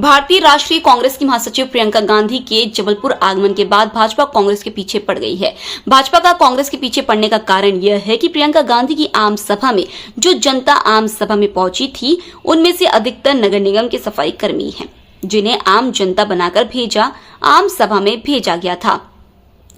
भारतीय राष्ट्रीय कांग्रेस की महासचिव प्रियंका गांधी के जबलपुर आगमन के बाद भाजपा कांग्रेस के पीछे पड़ गई है। भाजपा का कांग्रेस के पीछे पड़ने का कारण यह है कि प्रियंका गांधी की आम सभा में जो जनता आम सभा में पहुंची थी, उनमें से अधिकतर नगर निगम के सफाई कर्मी हैं, जिन्हें आम जनता बनाकर आम सभा में भेजा गया था।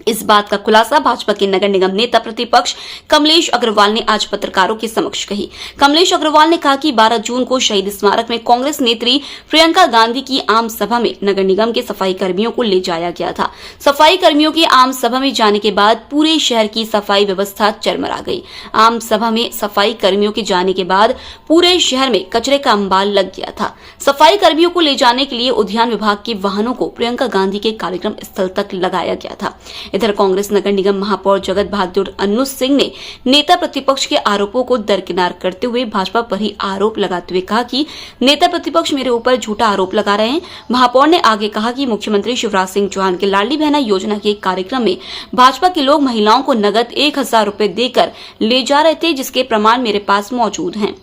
इस बात का खुलासा भाजपा के नगर निगम नेता प्रतिपक्ष कमलेश अग्रवाल ने आज पत्रकारों के समक्ष कही। कमलेश अग्रवाल ने कहा कि 12 जून को शहीद स्मारक में कांग्रेस नेत्री प्रियंका गांधी की आम सभा में नगर निगम के सफाई कर्मियों को ले जाया गया था। सफाई कर्मियों की आम सभा में जाने के बाद पूरे शहर की सफाई व्यवस्था चरमरा गई। आम सभा में सफाई कर्मियों के जाने के बाद पूरे शहर में कचरे का अंबाल लग गया था। सफाई कर्मियों को ले जाने के लिए उद्यान विभाग के वाहनों को प्रियंका गांधी के कार्यक्रम स्थल तक लगाया गया था। इधर कांग्रेस नगर निगम महापौर जगत बहादुर अन्नू सिंह ने नेता प्रतिपक्ष के आरोपों को दरकिनार करते हुए भाजपा पर ही आरोप लगाते हुए कहा कि नेता प्रतिपक्ष मेरे ऊपर झूठा आरोप लगा रहे हैं। महापौर ने आगे कहा कि मुख्यमंत्री शिवराज सिंह चौहान के लाडली बहना योजना के कार्यक्रम में भाजपा के लोग महिलाओं को नगद 1000 रूपये देकर ले जा रहे थे, जिसके प्रमाण मेरे पास मौजूद हैं।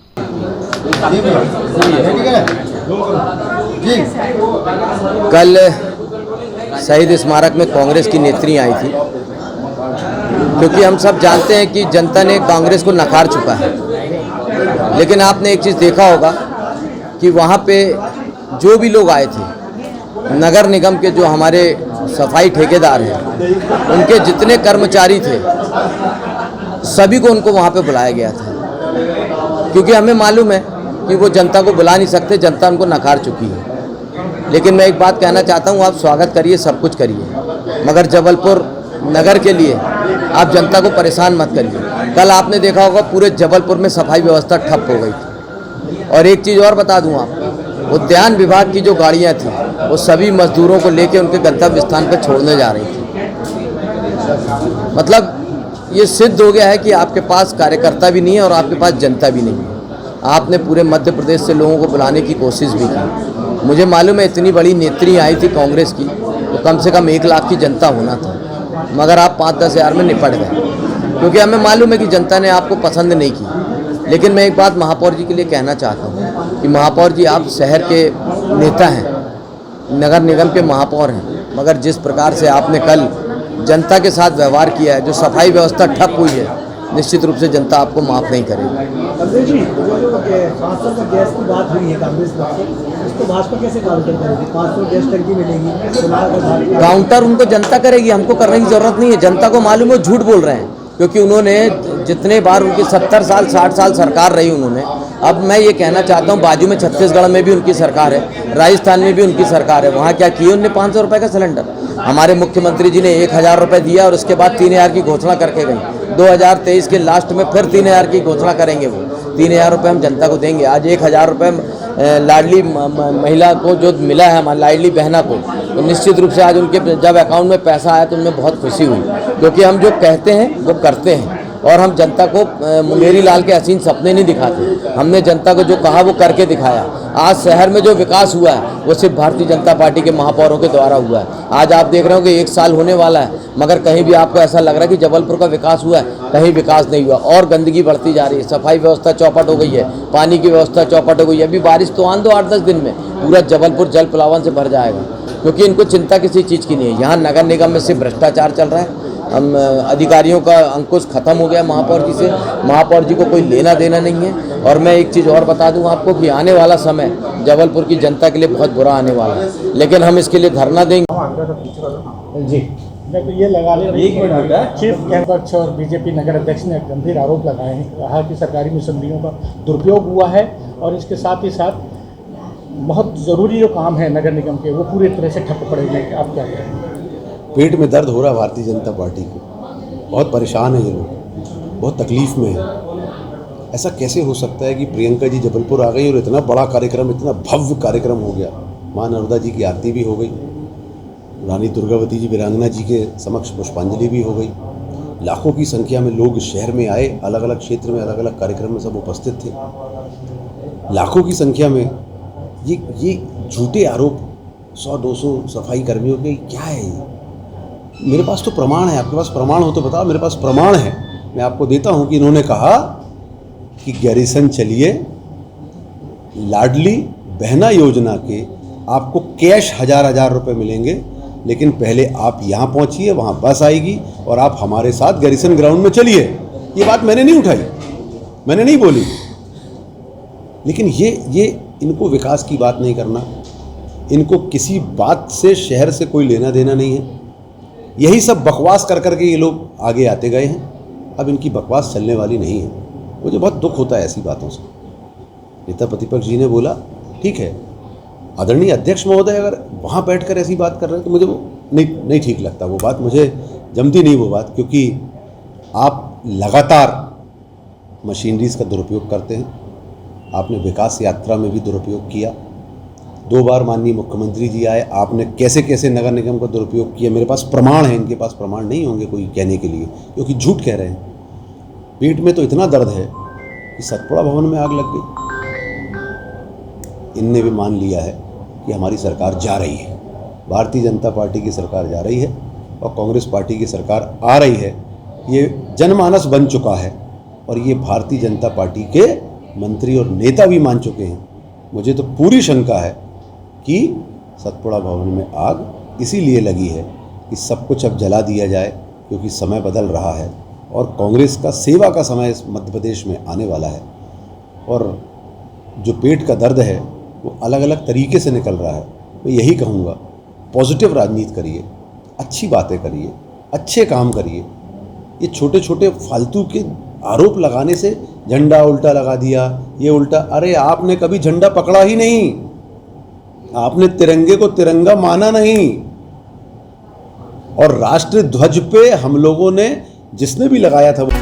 कल शहीद स्मारक में कांग्रेस की नेत्री आई थी, क्योंकि हम सब जानते हैं कि जनता ने कांग्रेस को नकार चुका है। लेकिन आपने एक चीज़ देखा होगा कि वहाँ पे जो भी लोग आए थे, नगर निगम के जो हमारे सफाई ठेकेदार हैं, उनके जितने कर्मचारी थे, सभी को उनको वहाँ पे बुलाया गया था, क्योंकि हमें मालूम है कि वो जनता को बुला नहीं सकते, जनता उनको नकार चुकी है। लेकिन मैं एक बात कहना चाहता हूँ, आप स्वागत करिए, सब कुछ करिए, मगर जबलपुर नगर के लिए आप जनता को परेशान मत करिए। कल आपने देखा होगा पूरे जबलपुर में सफाई व्यवस्था ठप हो गई थी। और एक चीज़ और बता दूँ आपको, उद्यान विभाग की जो गाड़ियाँ थी, वो सभी मजदूरों को लेकर उनके गंतव्य स्थान पर छोड़ने जा रही थी। मतलब ये सिद्ध हो गया है कि आपके पास कार्यकर्ता भी नहीं है और आपके पास जनता भी नहीं है। आपने पूरे मध्य प्रदेश से लोगों को बुलाने की कोशिश भी की। मुझे मालूम है इतनी बड़ी नेत्री आई थी कांग्रेस की, तो कम से कम 1 लाख की जनता होना था, मगर आप 5-10 हज़ार में निपट गए, क्योंकि हमें मालूम है कि जनता ने आपको पसंद नहीं की। लेकिन मैं एक बात महापौर जी के लिए कहना चाहता हूँ कि महापौर जी, आप शहर के नेता हैं, नगर निगम के महापौर हैं, मगर जिस प्रकार से आपने कल जनता के साथ व्यवहार किया है, जो सफाई व्यवस्था ठप हुई है, निश्चित रूप से जनता आपको माफ़ नहीं करेगी। गैस की बात हुई है कांग्रेस से, उसको भाजपा कैसे काउंटर करेगी? 500 गैस टंकी मिलेगी, काउंटर उनको जनता करेगी, हमको करने की जरूरत नहीं है। जनता को मालूम है झूठ बोल रहे हैं, क्योंकि उन्होंने जितने बार उनकी 70 साल 60 साल सरकार रही उन्होंने। अब मैं ये कहना चाहता हूँ, बाजू में छत्तीसगढ़ में भी उनकी सरकार है, राजस्थान में भी उनकी सरकार है, वहाँ क्या किए उन्होंने? 500 रुपये का सिलेंडर। हमारे मुख्यमंत्री जी ने 1000 रुपये दिया और उसके बाद 3000 की घोषणा करके गई। 2023 के लास्ट में फिर 3000 की घोषणा करेंगे। वो 3000 रुपये हम जनता को देंगे। आज 1000 रुपये लाडली महिला को जो मिला है, हमारी लाडली बहना को, तो निश्चित रूप से आज उनके जब अकाउंट में पैसा आया तो उनमें बहुत खुशी हुई, क्योंकि हम जो कहते हैं वो करते हैं और हम जनता को मुंगेरी लाल के हसीन सपने नहीं दिखाते। हमने जनता को जो कहा वो करके दिखाया। आज शहर में जो विकास हुआ है वो सिर्फ भारतीय जनता पार्टी के महापौरों के द्वारा हुआ है। आज आप देख रहे हो कि 1 साल होने वाला है, मगर कहीं भी आपको ऐसा लग रहा है कि जबलपुर का विकास हुआ है, कहीं विकास नहीं हुआ और गंदगी बढ़ती जा रही है। सफाई व्यवस्था चौपट हो गई है, पानी की व्यवस्था चौपट हो गई है। अभी बारिश तो आन दो, 8-10 दिन में पूरा जबलपुर जल प्लावन से भर जाएगा, क्योंकि इनको चिंता किसी चीज़ की नहीं है। यहाँ नगर निगम में सिर्फ भ्रष्टाचार चल रहा है। हम अधिकारियों का अंकुश खत्म हो गया महापौर जी से, महापौर जी को कोई लेना देना नहीं है। और मैं एक चीज़ और बता दूं आपको कि आने वाला समय जबलपुर की जनता के लिए बहुत बुरा आने वाला है, लेकिन हम इसके लिए धरना देंगे। जी, मैं तो ये लगा ले, चीफ विपक्ष और बीजेपी नगर अध्यक्ष ने गंभीर आरोप लगाए हैं, कहा कि सरकारी निशंदियों का दुरुपयोग हुआ है और इसके साथ ही साथ बहुत ज़रूरी जो काम है नगर निगम के, वो पूरी तरह से ठप पड़ेंगे। आप क्या कहें? पेट में दर्द हो रहा है भारतीय जनता पार्टी को, बहुत परेशान है ये लोग, बहुत तकलीफ़ में है। ऐसा कैसे हो सकता है कि प्रियंका जी जबलपुर आ गई और इतना बड़ा कार्यक्रम, इतना भव्य कार्यक्रम हो गया। माँ नर्मदा जी की आरती भी हो गई, रानी दुर्गावती जी वीरांगना जी के समक्ष पुष्पांजलि भी हो गई। लाखों की संख्या में लोग शहर में आए, अलग अलग क्षेत्र में अलग अलग कार्यक्रम में सब उपस्थित थे। लाखों की संख्या में ये झूठे आरोप 100-200 सफाई कर्मियों के, क्या है ये? मेरे पास तो प्रमाण है। आपके पास प्रमाण हो तो बताओ। मेरे पास प्रमाण है, मैं आपको देता हूं कि इन्होंने कहा कि गैरिसन चलिए, लाडली बहना योजना के आपको कैश हजार रुपए मिलेंगे, लेकिन पहले आप यहाँ पहुँचिए, वहाँ बस आएगी और आप हमारे साथ गैरिसन ग्राउंड में चलिए। ये बात मैंने नहीं उठाई, मैंने नहीं बोली, लेकिन ये इनको विकास की बात नहीं करना, इनको किसी बात से शहर से कोई लेना देना नहीं है। यही सब बकवास कर करके ये लोग आगे आते गए हैं। अब इनकी बकवास चलने वाली नहीं है। मुझे बहुत दुख होता है ऐसी बातों से। नेता प्रतिपक्ष जी ने बोला, ठीक है, आदरणीय अध्यक्ष महोदय अगर वहाँ बैठकर ऐसी बात कर रहे हैं तो मुझे वो नहीं ठीक लगता, वो बात मुझे जमती नहीं वो बात, क्योंकि आप लगातार मशीनरीज का दुरुपयोग करते हैं। आपने विकास यात्रा में भी दुरुपयोग किया। 2 बार माननीय मुख्यमंत्री जी आए, आपने कैसे कैसे नगर निगम का दुरुपयोग किया। मेरे पास प्रमाण है, इनके पास प्रमाण नहीं होंगे कोई कहने के लिए, क्योंकि झूठ कह रहे हैं। पेट में तो इतना दर्द है कि सतपुड़ा भवन में आग लग गई। इनने भी मान लिया है कि हमारी सरकार जा रही है, भारतीय जनता पार्टी की सरकार जा रही है और कांग्रेस पार्टी की सरकार आ रही है। ये जनमानस बन चुका है और ये भारतीय जनता पार्टी के मंत्री और नेता भी मान चुके हैं। मुझे तो पूरी शंका है कि सतपुड़ा भवन में आग इसीलिए लगी है कि सब कुछ अब जला दिया जाए, क्योंकि समय बदल रहा है और कांग्रेस का सेवा का समय इस मध्य प्रदेश में आने वाला है और जो पेट का दर्द है वो अलग अलग तरीके से निकल रहा है। मैं यही कहूँगा, पॉजिटिव राजनीति करिए, अच्छी बातें करिए, अच्छे काम करिए। ये छोटे छोटे फालतू के आरोप लगाने से झंडा उल्टा लगा दिया, ये उल्टा, अरे आपने कभी झंडा पकड़ा ही नहीं, आपने तिरंगे को तिरंगा माना नहीं। और राष्ट्रीय ध्वज पे हम लोगों ने जिसने भी लगाया था वो